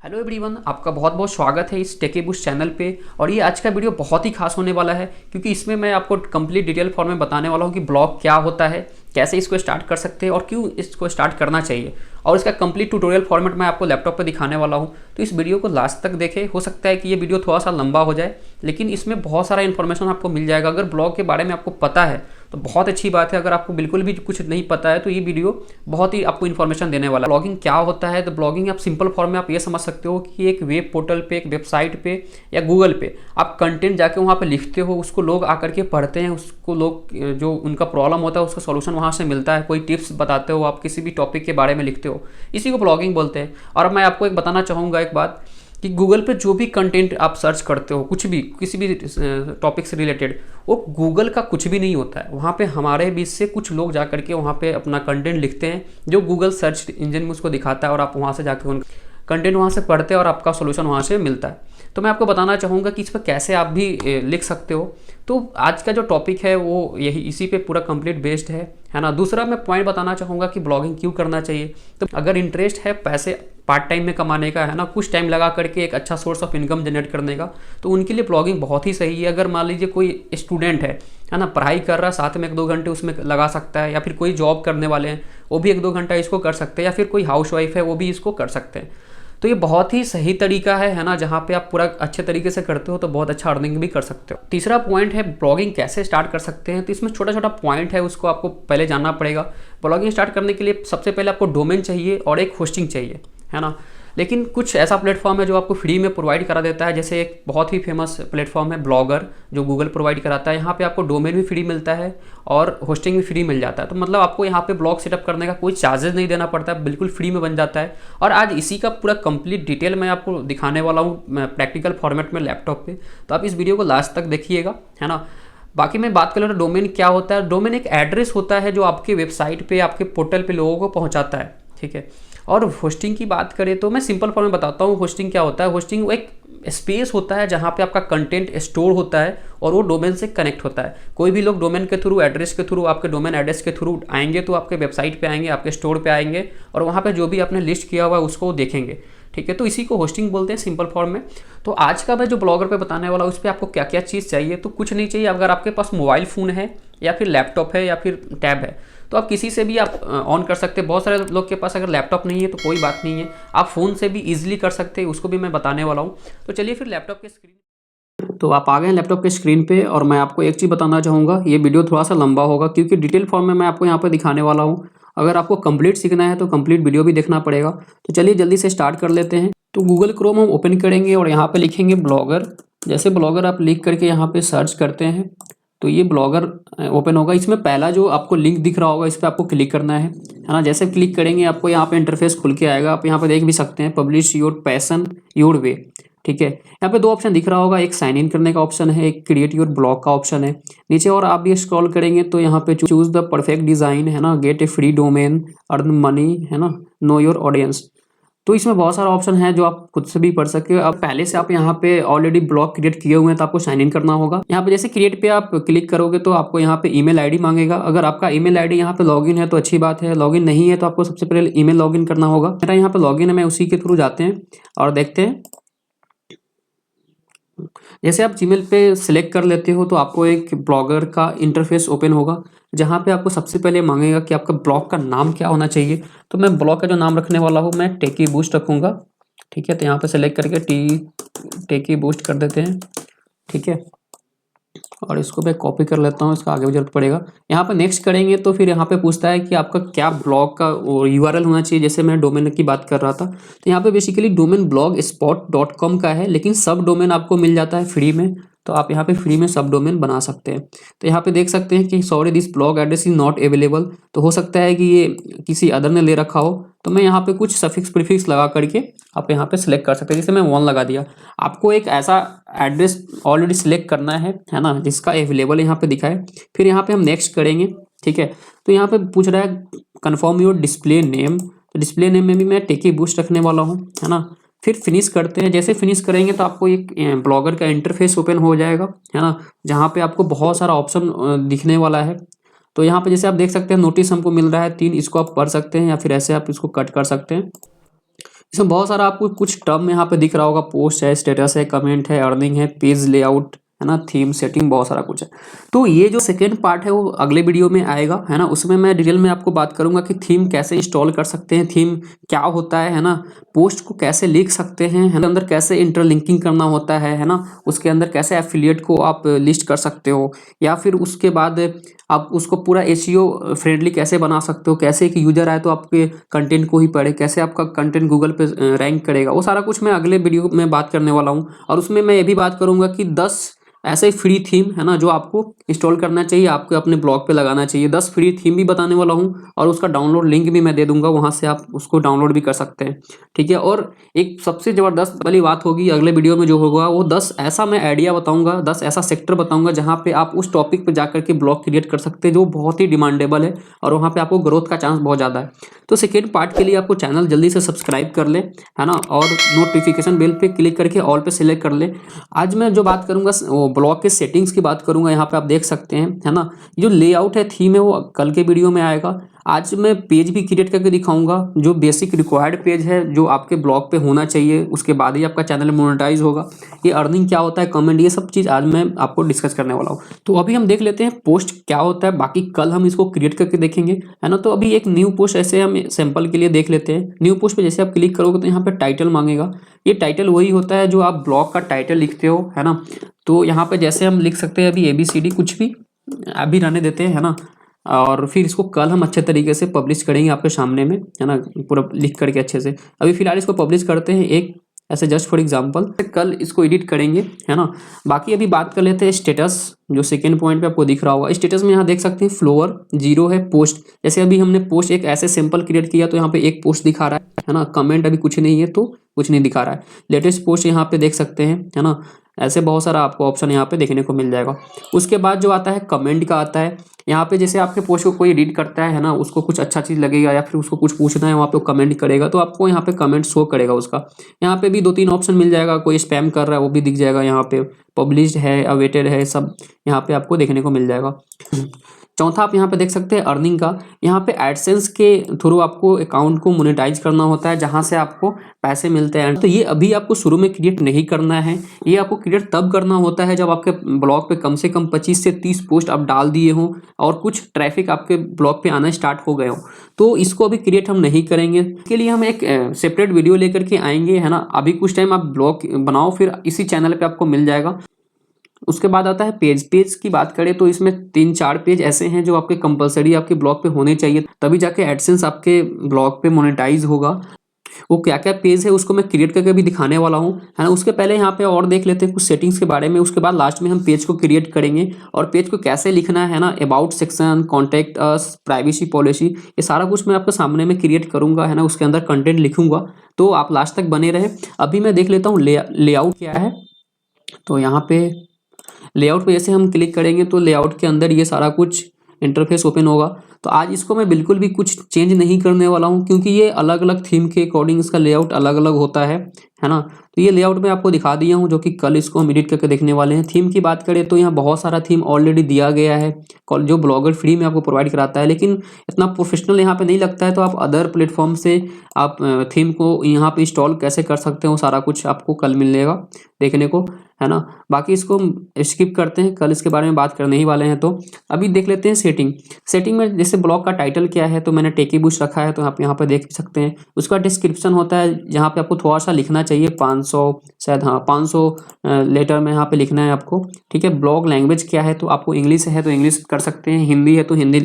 Hello everyone, आपका बहुत बहुत स्वागत है इस टेकी बूस्ट चैनल पे। और ये आज का वीडियो बहुत ही खास होने वाला है क्योंकि इसमें मैं आपको कंप्लीट डिटेल फॉर्म में बताने वाला हूँ कि ब्लॉग क्या होता है, कैसे इसको स्टार्ट कर सकते हैं और क्यों इसको स्टार्ट करना चाहिए। और इसका कंप्लीट ट्यूटोरियल फॉर्मेट मैं आपको लैपटॉप पे दिखाने वाला हूँ, तो इस वीडियो को लास्ट तक देखें। हो सकता है कि ये वीडियो थोड़ा सा लंबा हो जाए, लेकिन इसमें बहुत सारा इन्फॉर्मेशन आपको मिल जाएगा। अगर ब्लॉग के बारे में आपको पता है तो बहुत अच्छी बात है। अगर आपको बिल्कुल भी कुछ नहीं पता है तो ये वीडियो बहुत ही आपको इन्फॉर्मेशन देने वाला है। ब्लॉगिंग क्या होता है, तो ब्लॉगिंग आप सिंपल फॉर्म में आप ये समझ सकते हो कि एक वेब पोर्टल पे, एक वेबसाइट पे या गूगल पे आप कंटेंट जाके वहाँ पे लिखते हो, उसको लोग आकर के पढ़ते हैं, उसको लोग जो उनका प्रॉब्लम होता है उसका सॉल्यूशन वहाँ से मिलता है। कोई टिप्स बताते हो, आप किसी भी टॉपिक के बारे में लिखते हो, इसी को ब्लॉगिंग बोलते हैं। और मैं आपको एक बताना चाहूँगा एक बात कि गूगल पे जो भी कंटेंट आप सर्च करते हो, कुछ भी किसी भी टॉपिक से रिलेटेड, वो गूगल का कुछ भी नहीं होता है। वहाँ पे हमारे बीच से कुछ लोग जा करके वहाँ पे अपना कंटेंट लिखते हैं जो गूगल सर्च इंजन में उसको दिखाता है, और आप वहाँ से जाके उन कंटेंट वहाँ से पढ़ते हैं और आपका सोल्यूशन वहाँ से मिलता है। तो मैं आपको बताना चाहूँगा कि इस पर कैसे आप भी लिख सकते हो। तो आज का जो टॉपिक है वो यही इसी पे पूरा कंप्लीट बेस्ड है ना। दूसरा मैं पॉइंट बताना चाहूँगा कि ब्लॉगिंग क्यों करना चाहिए। तो अगर इंटरेस्ट है पैसे पार्ट टाइम में कमाने का, है ना, कुछ टाइम लगा करके एक अच्छा सोर्स ऑफ इनकम जनरेट करने का, तो उनके लिए ब्लॉगिंग बहुत ही सही है। अगर मान लीजिए कोई स्टूडेंट है ना, पढ़ाई कर रहा है, साथ में 1-2 घंटे उसमें लगा सकता है, या फिर कोई जॉब करने वाले हैं वो भी 1-2 घंटा इसको कर सकते हैं, या फिर कोई हाउस वाइफ है वो भी इसको कर सकते हैं। तो ये बहुत ही सही तरीका है ना, जहाँ पे आप पूरा अच्छे तरीके से करते हो तो बहुत अच्छा अर्निंग भी कर सकते हो। तीसरा पॉइंट है ब्लॉगिंग कैसे स्टार्ट कर सकते हैं। तो इसमें छोटा छोटा पॉइंट है, उसको आपको पहले जानना पड़ेगा। ब्लॉगिंग स्टार्ट करने के लिए सबसे पहले आपको डोमेन चाहिए और एक होस्टिंग चाहिए, है ना। लेकिन कुछ ऐसा प्लेटफॉर्म है जो आपको फ्री में प्रोवाइड करा देता है। जैसे एक बहुत ही फेमस प्लेटफॉर्म है ब्लॉगर, जो गूगल प्रोवाइड कराता है। यहाँ पे आपको डोमेन भी फ्री मिलता है और होस्टिंग भी फ्री मिल जाता है। तो मतलब आपको यहाँ पे ब्लॉग सेटअप करने का कोई चार्जेस नहीं देना पड़ता है, बिल्कुल फ्री में बन जाता है। और आज इसी का पूरा कंप्लीट डिटेल मैं आपको दिखाने वाला हूँ प्रैक्टिकल फॉर्मेट में लैपटॉप पे। तो आप इस वीडियो को लास्ट तक देखिएगा, है ना। बाकी मैं बात कर रहा हूँ डोमेन क्या होता है। डोमेन एक एड्रेस होता है जो आपके वेबसाइट पे, आपके पोर्टल पे लोगों को पहुँचाता है, ठीक है। और होस्टिंग की बात करें तो मैं सिंपल फॉर्म में बताता हूँ होस्टिंग क्या होता है। होस्टिंग एक स्पेस होता है जहाँ पे आपका कंटेंट स्टोर होता है और वो डोमेन से कनेक्ट होता है। कोई भी लोग डोमेन के थ्रू, एड्रेस के थ्रू, आपके डोमेन एड्रेस के थ्रू आएंगे तो आपके वेबसाइट पे आएंगे, आपके स्टोर पे आएंगे, और वहाँ पे जो भी आपने लिस्ट किया हुआ है उसको देखेंगे, ठीक है। तो इसी को होस्टिंग बोलते हैं सिंपल फॉर्म में। तो आज का मैं जो ब्लॉगर पे बताने वाला हूँ उस पर आपको क्या क्या चीज़ चाहिए, तो कुछ नहीं चाहिए। अगर आपके पास मोबाइल फ़ोन है या फिर लैपटॉप है या फिर टैब है तो आप किसी से भी आप ऑन कर सकते हैं। बहुत सारे लोग के पास अगर लैपटॉप नहीं है तो कोई बात नहीं है, आप फ़ोन से भी ईजिली कर सकते हैं, उसको भी मैं बताने वाला हूँ। तो चलिए फिर लैपटॉप के स्क्रीन, तो आप आ गए हैं लैपटॉप के स्क्रीन पे। और मैं आपको एक चीज़ बताना चाहूँगा, ये वीडियो थोड़ा सा लंबा होगा क्योंकि डिटेल फॉर्म में मैं आपको यहाँ पर दिखाने वाला हूँ। अगर आपको कंप्लीट सीखना है तो कंप्लीट वीडियो भी देखना पड़ेगा। तो चलिए जल्दी से स्टार्ट कर लेते हैं। तो गूगल क्रोम हम ओपन करेंगे और यहाँ पे लिखेंगे ब्लॉगर। जैसे ब्लॉगर आप लिख करके यहाँ पे सर्च करते हैं तो ये ब्लॉगर ओपन होगा। इसमें पहला जो आपको लिंक दिख रहा होगा इस पर आपको क्लिक करना है ना। जैसे क्लिक करेंगे आपको यहाँ पे इंटरफेस खुल के आएगा। आप यहाँ पे देख भी सकते हैं publish your passion your way, ठीक है। यहाँ पे 2 ऑप्शन दिख रहा होगा, एक साइन इन करने का ऑप्शन है, एक क्रिएट योर ब्लॉग का ऑप्शन है। नीचे और आप भी स्क्रॉल करेंगे तो यहाँ पे चूज द परफेक्ट डिजाइन, है ना, गेट ए फ्री डोमेन, अर्न मनी, है ना, नो योर ऑडियंस। तो इसमें बहुत सारा ऑप्शन है जो आप खुद से भी पढ़ सकते हो। अब पहले से आप यहाँ पे ऑलरेडी ब्लॉग क्रिएट किए हुए हैं तो आपको साइन इन करना होगा। यहाँ पे जैसे क्रिएट पे आप क्लिक करोगे तो आपको यहाँ पे ईमेल आईडी मांगेगा। अगर आपका ईमेल आईडी यहाँ पे लॉगिन है तो अच्छी बात है, लॉगिन नहीं है तो आपको सबसे पहले ईमेल लॉगिन करना होगा। मेरा यहाँ पे लॉगिन है, मैं उसी के थ्रू जाते हैं और देखते हैं। जैसे आप जीमेल पे सिलेक्ट कर लेते हो तो आपको एक ब्लॉगर का इंटरफेस ओपन होगा जहाँ पे आपको सबसे पहले मांगेगा कि आपका ब्लॉग का नाम क्या होना चाहिए। तो मैं ब्लॉग का जो नाम रखने वाला हूँ मैं टेकी बूस्ट रखूँगा, ठीक है। तो यहाँ पे सेलेक्ट करके टेकी बूस्ट कर देते हैं, ठीक है। और इसको मैं कॉपी कर लेता हूँ, इसका आगे भी जरूरत पड़ेगा। यहाँ पे नेक्स्ट करेंगे तो फिर यहाँ पे पूछता है कि आपका क्या ब्लॉग का यूआरएल होना चाहिए। जैसे मैं डोमेन की बात कर रहा था तो यहाँ पे बेसिकली डोमेन blogspot.com का है, लेकिन सब डोमेन आपको मिल जाता है फ्री में। तो आप यहाँ पे फ्री में सब डोमेन बना सकते हैं। तो यहाँ पे देख सकते हैं कि sorry this blog address is not available. तो हो सकता है कि ये किसी अदर ने ले रखा हो। तो मैं यहाँ पे कुछ सफिक्स प्रीफिक्स लगा करके आप यहाँ पे सिलेक्ट कर सकते हैं। जैसे मैं 1 लगा दिया। आपको एक ऐसा एड्रेस ऑलरेडी सिलेक्ट करना है ना, जिसका अवेलेबल यहाँ पे दिखाए। फिर यहाँ पे हम नेक्स्ट करेंगे, ठीक है। तो यहाँ पे पूछ रहा है कन्फर्म योर डिस्प्ले नेम। तो डिस्प्ले नेम में भी मैं टेकी बूस्ट रखने वाला हूँ, है ना। फिर फिनिश करते हैं। जैसे फिनिश करेंगे तो आपको एक ब्लॉगर का इंटरफेस ओपन हो जाएगा, है ना, जहाँ पे आपको बहुत सारा ऑप्शन दिखने वाला है। तो यहाँ पे जैसे आप देख सकते हैं नोटिस हमको मिल रहा है 3, इसको आप पढ़ सकते हैं या फिर ऐसे आप इसको कट कर सकते हैं। इसमें बहुत सारा आपको कुछ टर्म यहाँ पे दिख रहा होगा, पोस्ट है, स्टेटस है, कमेंट है, अर्निंग है, पेज लेआउट है ना, थीम सेटिंग, बहुत सारा कुछ है। तो ये जो सेकेंड पार्ट है वो अगले वीडियो में आएगा, है ना। उसमें मैं डिटेल में आपको बात करूंगा कि थीम कैसे इंस्टॉल कर सकते हैं, थीम क्या होता है ना, पोस्ट को कैसे लिख सकते हैं, है ना, अंदर कैसे इंटरलिंकिंग करना होता है ना, उसके अंदर कैसे एफिलिएट को आप लिस्ट कर सकते हो, या फिर उसके बाद आप उसको पूरा एसईओ फ्रेंडली कैसे बना सकते हो, कैसे एक यूजर आए तो आपके कंटेंट को ही पढ़े, कैसे आपका कंटेंट गूगल पे रैंक करेगा, वो सारा कुछ मैं अगले वीडियो में बात करने वाला हूँ। और उसमें मैं ये भी बात करूंगा कि 10 ऐसे ही फ्री थीम है ना जो आपको इंस्टॉल करना चाहिए, आपको अपने ब्लॉग पे लगाना चाहिए। 10 फ्री थीम भी बताने वाला हूँ और उसका डाउनलोड लिंक भी मैं दे दूंगा, वहां से आप उसको डाउनलोड भी कर सकते हैं, ठीक है। और एक सबसे ज़बरदस्त वाली बात होगी अगले वीडियो में जो होगा, वो 10 ऐसा मैं आइडिया बताऊंगा, 10 ऐसा सेक्टर बताऊंगा जहाँ पे आप उस टॉपिक पे जाकर के ब्लॉग क्रिएट कर सकते हैं जो बहुत ही डिमांडेबल है और वहाँ पे आपको ग्रोथ का चांस बहुत ज़्यादा है। तो सेकेंड पार्ट के लिए आपको चैनल जल्दी से सब्सक्राइब कर ले, है ना, और नोटिफिकेशन बेल पे क्लिक करके ऑल पे सिलेक्ट कर ले। आज मैं जो बात करूंगा वो ब्लॉग के सेटिंग्स की बात करूंगा, यहाँ पे आप देख सकते हैं, है ना। जो लेआउट है, थीम है, वो कल के वीडियो में आएगा। आज मैं पेज भी क्रिएट करके दिखाऊंगा, जो बेसिक रिक्वायर्ड पेज है जो आपके ब्लॉग पे होना चाहिए, उसके बाद ही आपका चैनल मोनेटाइज होगा। ये अर्निंग क्या होता है, कमेंट, ये सब चीज़ आज मैं आपको डिस्कस करने वाला हूँ। तो अभी हम देख लेते हैं पोस्ट क्या होता है, बाकी कल हम इसको क्रिएट करके देखेंगे, है ना। तो अभी एक न्यू पोस्ट ऐसे हम सैंपल के लिए देख लेते हैं। न्यू पोस्ट पे जैसे आप क्लिक करोगे तो यहाँ पे टाइटल मांगेगा। ये टाइटल वही होता है जो आप ब्लॉग का टाइटल लिखते हो, है ना। तो यहाँ पे जैसे हम लिख सकते हैं अभी ABCD कुछ भी अभी रहने देते हैं, है ना। और फिर इसको कल हम अच्छे तरीके से पब्लिश करेंगे आपके सामने में, है ना, पूरा लिख करके अच्छे से। अभी फिलहाल इसको पब्लिश करते हैं एक ऐसे जस्ट फॉर एग्जांपल, कल इसको एडिट करेंगे, है ना। बाकी अभी बात कर लेते हैं स्टेटस, जो सेकेंड पॉइंट पे आपको दिख रहा होगा। स्टेटस में यहाँ देख सकते हैं फ्लोवर 0 है, पोस्ट जैसे अभी हमने पोस्ट एक ऐसे सिंपल क्रिएट किया तो यहाँ पे एक पोस्ट दिखा रहा है ना। कमेंट अभी कुछ नहीं है तो कुछ नहीं दिखा रहा है। लेटेस्ट पोस्ट यहाँ पे देख सकते हैं, है ना। ऐसे बहुत सारा आपको ऑप्शन यहाँ पे देखने को मिल जाएगा। उसके बाद जो आता है कमेंट का आता है। यहाँ पे जैसे आपके पोस्ट को कोई रीड करता है ना, उसको कुछ अच्छा चीज़ लगेगा या फिर उसको कुछ पूछना है, वहाँ पे कमेंट करेगा तो आपको यहाँ पे कमेंट शो करेगा उसका। यहाँ पे भी 2-3 ऑप्शन मिल जाएगा, कोई स्पैम कर रहा है वो भी दिख जाएगा यहाँ पे, पब्लिश्ड है, अवेटेड है, सब यहाँ पे आपको देखने को मिल जाएगा। चौथा आप यहाँ पे देख सकते हैं अर्निंग का। यहाँ पे एडसेंस के थ्रू आपको अकाउंट को मोनेटाइज करना होता है, जहाँ से आपको पैसे मिलते हैं। तो ये अभी आपको शुरू में क्रिएट नहीं करना है, ये आपको क्रिएट तब करना होता है जब आपके ब्लॉग पे कम से कम 25 से 30 पोस्ट आप डाल दिए हों और कुछ ट्रैफिक आपके ब्लॉग पे आना स्टार्ट हो गए हो। तो इसको अभी क्रिएट हम नहीं करेंगे, इसके लिए हम एक सेपरेट वीडियो लेकर के आएंगे, है ना। अभी कुछ टाइम आप ब्लॉग बनाओ, फिर इसी चैनल पे आपको मिल जाएगा। उसके बाद आता है पेज। पेज की बात करें तो इसमें 3-4 पेज ऐसे हैं जो आपके कंपलसरी आपके ब्लॉग पे होने चाहिए, तभी जाके एडसेंस आपके ब्लॉग पे मोनेटाइज होगा। वो क्या क्या पेज है उसको मैं क्रिएट करके भी दिखाने वाला हूँ, है ना। उसके पहले यहाँ पे और देख लेते हैं कुछ सेटिंग्स के बारे में। उसके बाद लास्ट में हम पेज को क्रिएट करेंगे और पेज को कैसे लिखना है ना, about section, contact us, privacy policy, ये सारा कुछ मैं आपके सामने में क्रिएट करूंगा, है ना। उसके अंदर कंटेंट लिखूंगा, तो आप लास्ट तक बने रहे। अभी मैं देख लेता हूँ लेआउट क्या है। तो यहाँ पे लेआउट पे जैसे हम क्लिक करेंगे तो लेआउट के अंदर ये सारा कुछ इंटरफेस ओपन होगा। तो आज इसको मैं बिल्कुल भी कुछ चेंज नहीं करने वाला हूँ, क्योंकि ये अलग अलग थीम के अकॉर्डिंग इसका लेआउट अलग अलग होता है ना। तो ये लेआउट मैं आपको दिखा दिया हूँ, जो कि कल इसको हम एडिट करके देखने वाले हैं। थीम की बात करें तो यहाँ बहुत सारा थीम ऑलरेडी दिया गया है, जो ब्लॉगर फ्री में आपको प्रोवाइड कराता है, लेकिन इतना प्रोफेशनल यहाँ पे नहीं लगता है। तो आप अदर प्लेटफॉर्म से आप थीम को यहाँ पे इंस्टॉल कैसे कर सकते हो, सारा कुछ आपको कल मिलेगा देखने को, है ना। बाकी इसको हम स्किप करते हैं, कल इसके बारे में बात करने ही वाले हैं। तो अभी देख लेते हैं सेटिंग। सेटिंग में जैसे ब्लॉग का टाइटल क्या है, तो मैंने टेकी बुश रखा है, तो आप यहाँ पे देख सकते हैं। उसका डिस्क्रिप्शन होता है जहाँ पे आपको थोड़ा सा लिखना चाहिए, 500 शायद, हाँ 500 लेटर में यहाँ पे लिखना है आपको, ठीक है। ब्लॉग लैंग्वेज क्या है, तो आपको इंग्लिश है तो इंग्लिश कर सकते हैं, हिंदी है तो हिंदी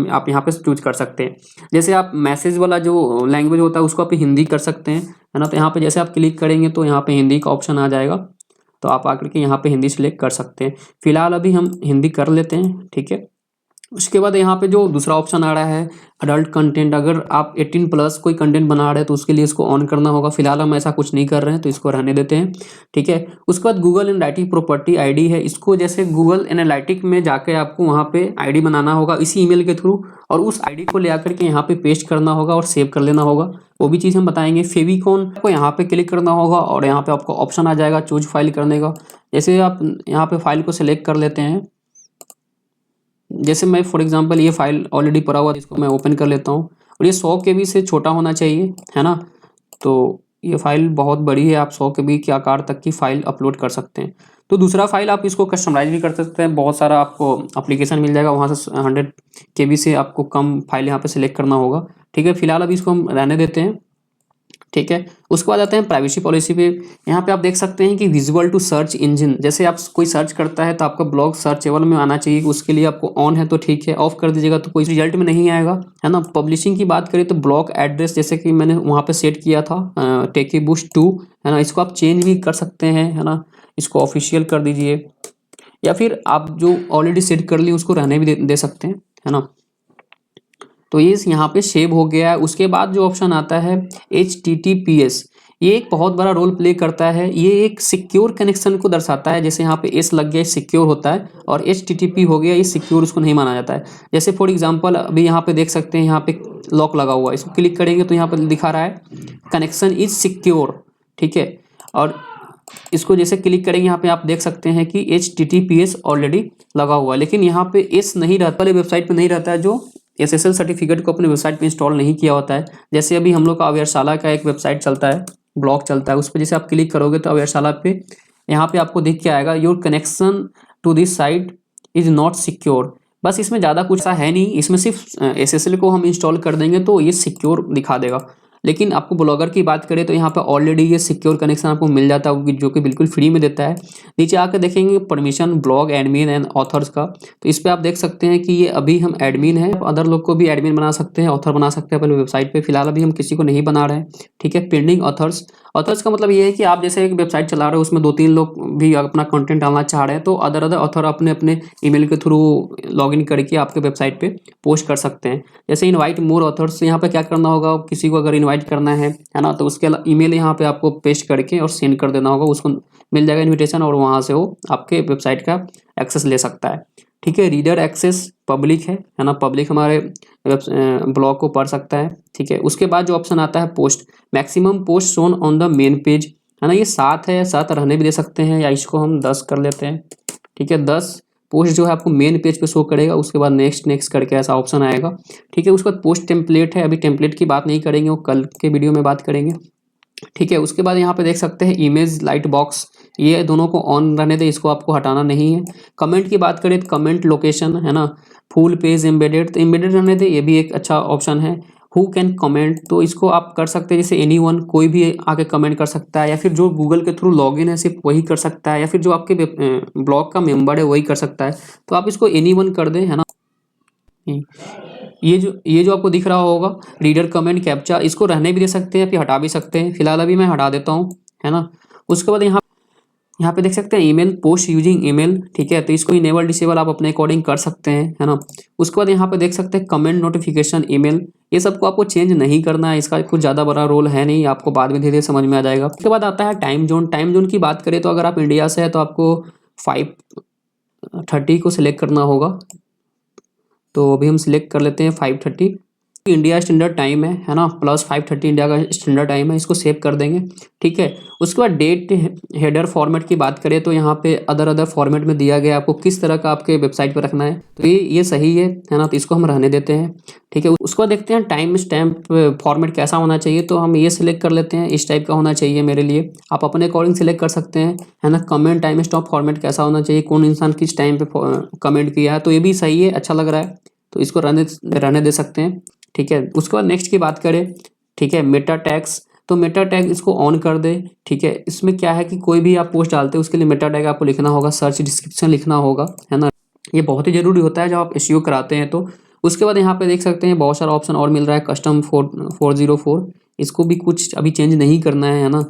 आप यहाँ पे चूज कर सकते हैं। जैसे आप मैसेज वाला जो लैंग्वेज होता है उसको आप हिंदी कर सकते हैं, है ना। तो यहाँ पे जैसे आप क्लिक करेंगे तो यहाँ पे हिंदी का ऑप्शन आ जाएगा, तो आप आकर के यहाँ पे हिंदी सिलेक्ट कर सकते हैं। फिलहाल अभी हम हिंदी कर लेते हैं, ठीक है। उसके बाद यहाँ पे जो दूसरा ऑप्शन आ रहा है अडल्ट कंटेंट, अगर आप 18+ कोई कंटेंट बना रहे हैं तो उसके लिए इसको ऑन करना होगा। फिलहाल हम ऐसा कुछ नहीं कर रहे हैं तो इसको रहने देते हैं, ठीक है। उसके बाद गूगल एनालिटिक प्रॉपर्टी आईडी है, इसको जैसे गूगल एनालिटिक में जाके आपको वहाँ पे आईडी बनाना होगा इसी ईमेल के थ्रू, और उस आईडी को ले आकर के यहाँ पे पेस्ट करना होगा और सेव कर लेना होगा, वो भी चीज़ हम बताएंगे। फेविकॉन को यहाँ पे क्लिक करना होगा और यहाँ पे आपको ऑप्शन आ जाएगा चूज फाइल करने का। जैसे आप यहाँ पे फाइल को सिलेक्ट कर लेते हैं, जैसे मैं फॉर एग्जांपल ये फाइल ऑलरेडी पड़ा हुआ है, इसको मैं ओपन कर लेता हूँ, और ये 100 KB से छोटा होना चाहिए, है ना। तो ये फाइल बहुत बड़ी है, आप 100 KB के आकार तक की फाइल अपलोड कर सकते हैं। तो दूसरा फाइल आप इसको कस्टमाइज़ भी कर सकते हैं, बहुत सारा आपको एप्लीकेशन मिल जाएगा, वहाँ से 100 KB से आपको कम फाइल यहाँ पे सिलेक्ट करना होगा। ठीक है, फिलहाल अभी इसको हम रहने देते हैं। ठीक है, उसके बाद आते हैं प्राइवेसी पॉलिसी पे। यहाँ पे आप देख सकते हैं कि विजुअल टू सर्च इंजन, जैसे आप कोई सर्च करता है तो आपका ब्लॉग सर्चेबल में आना चाहिए, उसके लिए आपको ऑन है तो ठीक है, ऑफ कर दीजिएगा तो कोई रिजल्ट में नहीं आएगा, है ना। पब्लिशिंग की बात करें तो ब्लॉग एड्रेस जैसे कि मैंने वहाँ पे सेट किया था टेकी बूस्ट 2, है ना, इसको आप चेंज भी कर सकते हैं, है ना, इसको ऑफिशियल कर दीजिए, या फिर आप जो ऑलरेडी सेट कर लिए उसको रहने भी दे सकते हैं, है ना। तो ये यहाँ पे सेव हो गया है। उसके बाद जो ऑप्शन आता है HTTPS, ये एक बहुत बड़ा रोल प्ले करता है। ये एक सिक्योर कनेक्शन को दर्शाता है, जैसे यहाँ पे S लग गया सिक्योर होता है, और HTTP हो गया ये सिक्योर उसको नहीं माना जाता है। जैसे फॉर एग्जांपल अभी यहाँ पे देख सकते हैं, यहाँ पे लॉक लगा हुआ है, इसको क्लिक करेंगे तो यहाँ पे दिखा रहा है कनेक्शन इज सिक्योर। ठीक है, और इसको जैसे क्लिक करेंगे यहाँ पे आप देख सकते हैं कि HTTPS ऑलरेडी लगा हुआ है, लेकिन यहाँ पे S नहीं रहता, वाले वेबसाइट पे नहीं रहता है, जो SSL सर्टिफिकेट को अपने वेबसाइट पे इंस्टॉल नहीं किया होता है। जैसे अभी हम लोग का अव्ययशाला का एक वेबसाइट चलता है, ब्लॉग चलता है, उस पर जैसे आप क्लिक करोगे तो अव्ययशाला पे यहाँ पे आपको दिख के आएगा your connection to this site is not secure. बस इसमें ज़्यादा कुछ ऐसा है नहीं, इसमें सिर्फ SSL को हम इंस्टॉल कर देंगे तो ये सिक्योर दिखा देगा। लेकिन आपको ब्लॉगर की बात करें तो यहाँ पे ऑलरेडी ये सिक्योर कनेक्शन आपको मिल जाता है, जो कि बिल्कुल फ्री में देता है। नीचे आकर देखेंगे permission blog admin and authors का, तो इस पर आप देख सकते हैं कि ये अभी हम एडमिन हैं, अदर लोग को भी एडमिन बना सकते हैं, ऑथर बना सकते हैं अपने वेबसाइट पे। फिलहाल अभी हम किसी को नहीं बना रहे हैं। ठीक है, पेंडिंग ऑथर्स, ऑथर्स का मतलब ये है कि आप जैसे एक वेबसाइट चला रहे हो, उसमें 2-3 लोग भी अपना कंटेंट डालना चाह रहे हैं, तो अदर ऑथर अपने अपने ईमेल के थ्रू लॉगिन करके आपके वेबसाइट पे पोस्ट कर सकते हैं। जैसे इनवाइट मोर ऑथर्स, यहाँ पे क्या करना होगा, किसी को अगर इनवाइट करना है ना, तो उसके ईमेल यहाँ पे आपको पेस्ट करके और सेंड कर देना होगा, उसको मिल जाएगा इन्विटेशन, और वहाँ से वो आपके वेबसाइट का एक्सेस ले सकता है। ठीक है, रीडर एक्सेस पब्लिक है ना, पब्लिक हमारे ब्लॉग को पढ़ सकता है। ठीक है, उसके बाद जो ऑप्शन आता है post, maximum post shown on the main page, है ना, ये 7 है, 7 रहने भी दे सकते हैं, या इसको हम 10 कर लेते हैं। ठीक है, 10 पोस्ट जो है आपको मेन पेज पे शो करेगा, उसके बाद नेक्स्ट नेक्स्ट करके ऐसा ऑप्शन आएगा। ठीक है, उसके बाद पोस्ट टेम्पलेट है, अभी टेम्पलेट की बात नहीं करेंगे, वो कल के वीडियो में बात करेंगे। ठीक है, उसके बाद यहाँ पे देख सकते हैं इमेज लाइट बॉक्स, ये दोनों को ऑन रहने दे, इसको आपको हटाना नहीं है। कमेंट की बात करें तो कमेंट लोकेशन, है ना, फुल पेज एम्बेडेड, तो एम्बेडेड रहने दे, ये भी एक अच्छा ऑप्शन है। हु कैन कमेंट, तो इसको आप कर सकते हैं, जैसे एनीवन, कोई भी आके कमेंट कर सकता है, या फिर जो गूगल के थ्रू लॉगिन है सिर्फ वही कर सकता है, या फिर जो आपके ब्लॉग का मेंबर है वही कर सकता है, तो आप इसको एनीवन कर दें, है ना। ये जो आपको दिख रहा होगा रीडर कमेंट कैप्चा, इसको रहने भी दे सकते हैं, फिर हटा भी सकते हैं। फिलहाल अभी मैं हटा देता हूँ, है ना। उसके बाद यहाँ पे देख सकते हैं ईमेल पोस्ट यूजिंग ईमेल। ठीक है, तो इसको इनेबल डिसेबल आप अपने अकॉर्डिंग कर सकते हैं, है ना। उसके बाद यहाँ पे देख सकते हैं कमेंट नोटिफिकेशन ईमेल, ये सबको आपको चेंज नहीं करना है, इसका कुछ ज़्यादा बड़ा रोल है नहीं, आपको बाद में धीरे धीरे समझ में आ जाएगा। उसके बाद आता है टाइम जोन। टाइम जोन की बात करें तो अगर आप इंडिया से है तो आपको 5:30 को सिलेक्ट करना होगा, तो अभी हम सिलेक्ट कर लेते हैं 5:30, इंडिया स्टैंडर्ड टाइम है ना, प्लस 5:30 इंडिया का स्टैंडर्ड टाइम है, इसको सेव कर देंगे। ठीक है, उसके बाद डेट हेडर फॉर्मेट की बात करें तो यहाँ पे अदर फॉर्मेट में दिया गया आपको किस तरह का आपके वेबसाइट पर रखना है, तो ये सही है ना, तो इसको हम रहने देते हैं। ठीक है, उसके बाद देखते हैं टाइम स्टैम्प फॉर्मेट कैसा होना चाहिए, तो हम ये सिलेक्ट कर लेते हैं, इस टाइप का होना चाहिए मेरे लिए, आप अपने अकॉर्डिंग सिलेक्ट कर सकते हैं, है ना। कमेंट टाइम स्टॉप फॉर्मेट कैसा होना चाहिए, कौन इंसान किस टाइम पे कमेंट किया है, तो ये भी सही है, अच्छा लग रहा है, तो इसको रहने दे सकते हैं। ठीक है, उसके बाद नेक्स्ट की बात करें, ठीक है, मेटा टैग्स, तो मेटा टैग इसको ऑन कर दे। ठीक है, इसमें क्या है कि कोई भी आप पोस्ट डालते हैं उसके लिए मेटा टैग आपको लिखना होगा, सर्च डिस्क्रिप्शन लिखना होगा, है ना, ये बहुत ही जरूरी होता है जब आप एसईओ कराते हैं तो। उसके बाद यहाँ पे देख सकते हैं बहुत सारा ऑप्शन और मिल रहा है, कस्टम 404, इसको भी कुछ अभी चेंज नहीं करना है ना।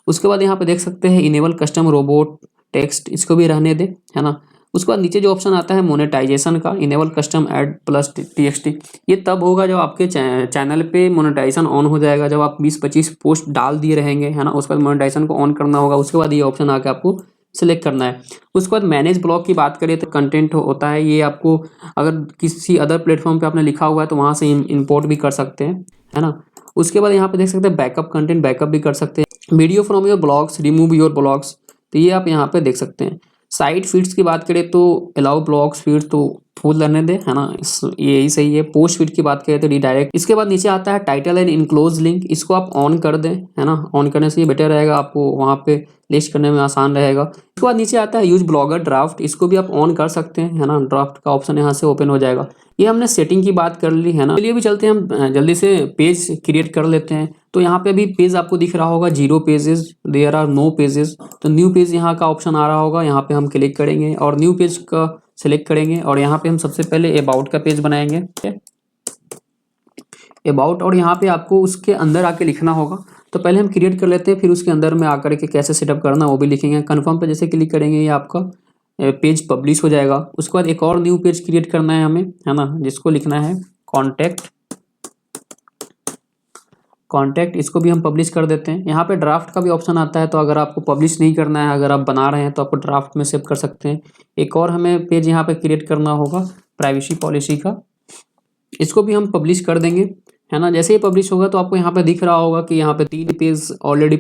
उसके बाद यहाँ पे देख सकते हैं इनेबल कस्टम रोबोट टेक्स्ट, इसको भी रहने दे, है ना। उसके बाद नीचे जो ऑप्शन आता है मोनेटाइजेशन का, enable custom ad plus TXT, ये तब होगा जब आपके चैनल पे मोनेटाइजेशन ऑन हो जाएगा, जब आप 20-25 पोस्ट डाल दिए रहेंगे, है ना, उसके बाद मोनेटाइजेशन को ऑन करना होगा, उसके बाद ये ऑप्शन आके आपको सिलेक्ट करना है। उसके बाद मैनेज ब्लॉग की बात करें तो कंटेंट होता है, ये आपको अगर किसी अदर प्लेटफॉर्म पे आपने लिखा हुआ है तो वहाँ से इंपोर्ट भी कर सकते हैं, है ना। उसके बाद यहाँ पे देख सकते हैं बैकअप कंटेंट, बैकअप भी कर सकते हैं। Video from your blogs, remove your blogs, तो ये आप यहाँ पे देख सकते हैं। साइड फीड्स की बात करें तो अलाउ ब्लॉग्स फीड तो फुल रहने दे, है ना, यही सही है। पोस्ट फीड की बात करें तो रिडायरेक्ट। इसके बाद नीचे आता है टाइटल एंड इनक्लोज लिंक, इसको आप ऑन कर दें, है ना, ऑन करने से ये बेटर रहेगा, आपको वहाँ पे लिस्ट करने में आसान रहेगा। इसके बाद नीचे आता है यूज ब्लॉगर ड्राफ्ट, इसको भी आप ऑन कर सकते हैं, है ना, ड्राफ्ट का ऑप्शन यहाँ से ओपन हो जाएगा। ये हमने सेटिंग की बात कर ली, है ना। चलिए अभी चलते हैं, हम जल्दी से पेज क्रिएट कर लेते हैं। तो यहाँ पे अभी पेज आपको दिख रहा होगा 0 pages, there are no pages. तो न्यू पेज यहाँ का ऑप्शन आ रहा होगा, यहाँ पे हम क्लिक करेंगे और न्यू पेज का सेलेक्ट करेंगे और यहाँ पे हम सबसे पहले अबाउट का पेज बनाएंगे, ठीक है, अबाउट। और यहाँ पे आपको उसके अंदर आके लिखना होगा। तो पहले हम क्रिएट कर लेते हैं, फिर उसके अंदर में आकर के कैसे सेटअप करना वो भी लिखेंगे। कन्फर्म पे जैसे क्लिक करेंगे ये आपका पेज पब्लिश हो जाएगा। उसके बाद एक और न्यू पेज क्रिएट करना है हमें, है ना, जिसको लिखना है कॉन्टैक्ट, इसको भी हम पब्लिश कर देते हैं। यहाँ पे ड्राफ्ट का भी ऑप्शन आता है, तो अगर आपको पब्लिश नहीं करना है, अगर आप बना रहे हैं तो आपको ड्राफ्ट में सेव कर सकते हैं। एक और हमें पेज यहाँ पे क्रिएट करना होगा प्राइवेसी पॉलिसी का, इसको भी हम पब्लिश कर देंगे, है ना। जैसे ही पब्लिश होगा तो आपको यहाँ पे दिख रहा होगा कि यहाँ पे 3 पेज ऑलरेडी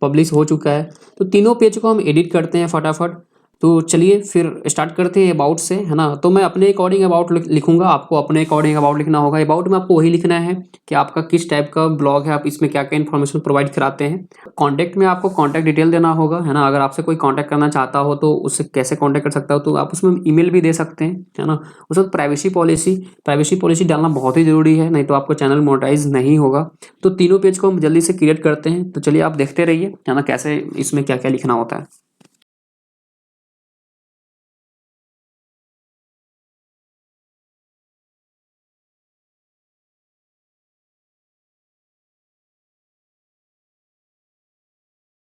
पब्लिश हो चुका है। तो तीनों पेज को हम एडिट करते हैं फटाफट। तो चलिए फिर स्टार्ट करते हैं अबाउट से, है ना। तो मैं अपने अकॉर्डिंग अबाउट लिखूंगा, आपको अपने अकॉर्डिंग अबाउट लिखना होगा। अबाउट में आपको वही लिखना है कि आपका किस टाइप का ब्लॉग है, आप इसमें क्या क्या इन्फॉर्मेशन प्रोवाइड कराते हैं। कॉन्टैक्ट में आपको कॉन्टैक्ट डिटेल देना होगा, है ना। अगर आपसे कोई कॉन्टैक्ट करना चाहता हो तो उससे कैसे कॉन्टैक्ट कर सकता हो, तो आप उसमें ईमेल भी दे सकते हैं, है ना। उसके बाद प्राइवेसी पॉलिसी डालना बहुत ही ज़रूरी है, नहीं तो आपको चैनल मोनेटाइज नहीं होगा। तो तीनों पेज को हम जल्दी से क्रिएट करते हैं। तो चलिए आप देखते रहिए, है ना, कैसे इसमें क्या क्या लिखना होता है।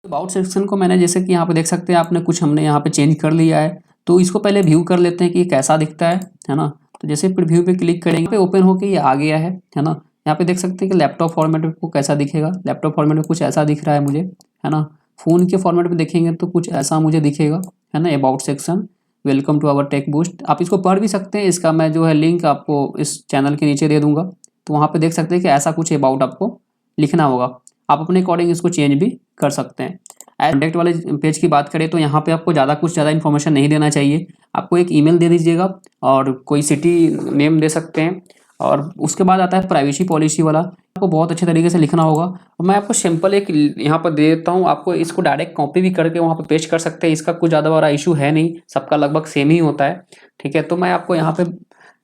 अबाउट सेक्शन को मैंने जैसे कि यहाँ पे देख सकते हैं आपने कुछ हमने यहाँ पे चेंज कर लिया है। तो इसको पहले व्यू कर लेते हैं कि ये कैसा दिखता है ना। तो जैसे प्रीव्यू पे क्लिक करेंगे पे ओपन होके ये आ गया है ना। यहाँ पे देख सकते हैं कि लैपटॉप फॉर्मेट में को कैसा दिखेगा। लैपटॉप फॉर्मेट में कुछ ऐसा दिख रहा है मुझे, है ना। फ़ोन के फॉर्मेट में देखेंगे तो कुछ ऐसा मुझे दिखेगा, है ना। About section, welcome to our Tech Boost, आप इसको पढ़ भी सकते हैं। इसका मैं जो है लिंक आपको इस चैनल के नीचे दे दूंगा। तो वहाँ पे देख सकते हैं कि ऐसा कुछ अबाउट आपको लिखना होगा। आप अपने अकॉर्डिंग इसको चेंज भी कर सकते हैं। कॉन्टैक्ट वाले पेज की बात करें तो यहाँ पे आपको कुछ ज़्यादा इन्फॉर्मेशन नहीं देना चाहिए। आपको एक ईमेल दे दीजिएगा और कोई सिटी नेम दे सकते हैं। और उसके बाद आता है प्राइवेसी पॉलिसी वाला, आपको बहुत अच्छे तरीके से लिखना होगा। और मैं आपको सिंपल एक यहाँ पर दे देता हूँ, आपको इसको डायरेक्ट कॉपी भी करके वहाँ पर पेस्ट कर सकते हैं। इसका कुछ ज़्यादा बड़ा इशू है नहीं, सबका लगभग सेम ही होता है, ठीक है। तो मैं आपको यहाँ पे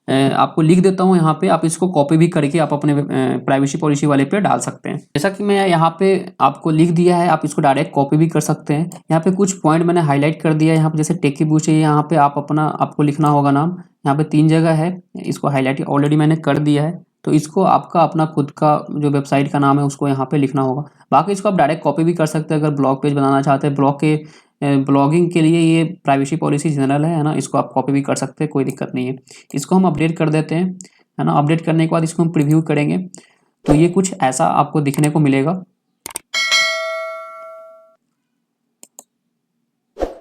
आपको लिख देता हूँ यहाँ पे, आप इसको कॉपी भी करके आप अपने प्राइवेसी पॉलिसी वाले पे डाल सकते हैं। जैसा कि मैं यहाँ पे आपको लिख दिया है, आप इसको डायरेक्ट कॉपी भी कर सकते हैं। यहाँ पे कुछ पॉइंट मैंने हाईलाइट कर दिया है। यहाँ पे जैसे टेकी बूस्ट है, यहाँ पे आप अपना आपको लिखना होगा नाम। यहाँ पे 3 जगह है, इसको हाईलाइट ऑलरेडी मैंने कर दिया है। तो इसको आपका अपना खुद का जो वेबसाइट का नाम है उसको यहाँ पे लिखना होगा। बाकी इसको आप डायरेक्ट कॉपी भी कर सकते हैं अगर ब्लॉग पेज बनाना चाहते हैं। ब्लॉगिंग के लिए ये प्राइवेसी पॉलिसी जनरल है ना, इसको आप कॉपी भी कर सकते हैं, कोई दिक्कत नहीं है। इसको हम अपडेट कर देते हैं, है ना। अपडेट करने के बाद इसको हम प्रीव्यू करेंगे तो ये कुछ ऐसा आपको दिखने को मिलेगा।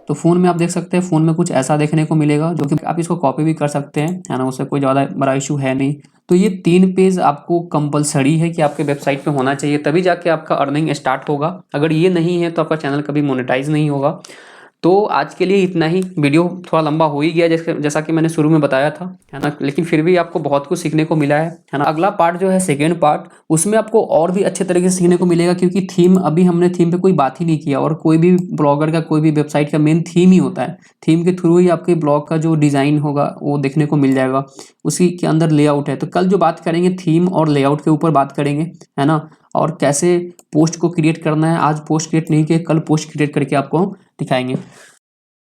तो फ़ोन में आप देख सकते हैं, फ़ोन में कुछ ऐसा देखने को मिलेगा, जो कि आप इसको कॉपी भी कर सकते हैं, है ना। उससे कोई ज़्यादा बड़ा इशू है नहीं। तो ये 3 पेज आपको कंपलसरी है कि आपके वेबसाइट पे होना चाहिए, तभी जाके आपका अर्निंग स्टार्ट होगा। अगर ये नहीं है तो आपका चैनल कभी मोनेटाइज नहीं होगा। तो आज के लिए इतना ही। वीडियो थोड़ा लंबा हो ही गया, जैसा कि मैंने शुरू में बताया था, है ना। लेकिन फिर भी आपको बहुत कुछ सीखने को मिला है ना। अगला पार्ट जो है सेकेंड पार्ट, उसमें आपको और भी अच्छे तरीके से सीखने को मिलेगा, क्योंकि थीम, अभी हमने थीम पे कोई बात ही नहीं किया। और कोई भी ब्लॉगर का, कोई भी वेबसाइट का मेन थीम ही होता है। थीम के थ्रू ही आपके ब्लॉग का जो डिज़ाइन होगा वो देखने को मिल जाएगा। उसी के अंदर लेआउट है। तो कल जो बात करेंगे थीम और लेआउट के ऊपर बात करेंगे, है ना। और कैसे पोस्ट को क्रिएट करना है। आज पोस्ट क्रिएट नहीं किए, कल पोस्ट क्रिएट करके आपको दिखाएंगे।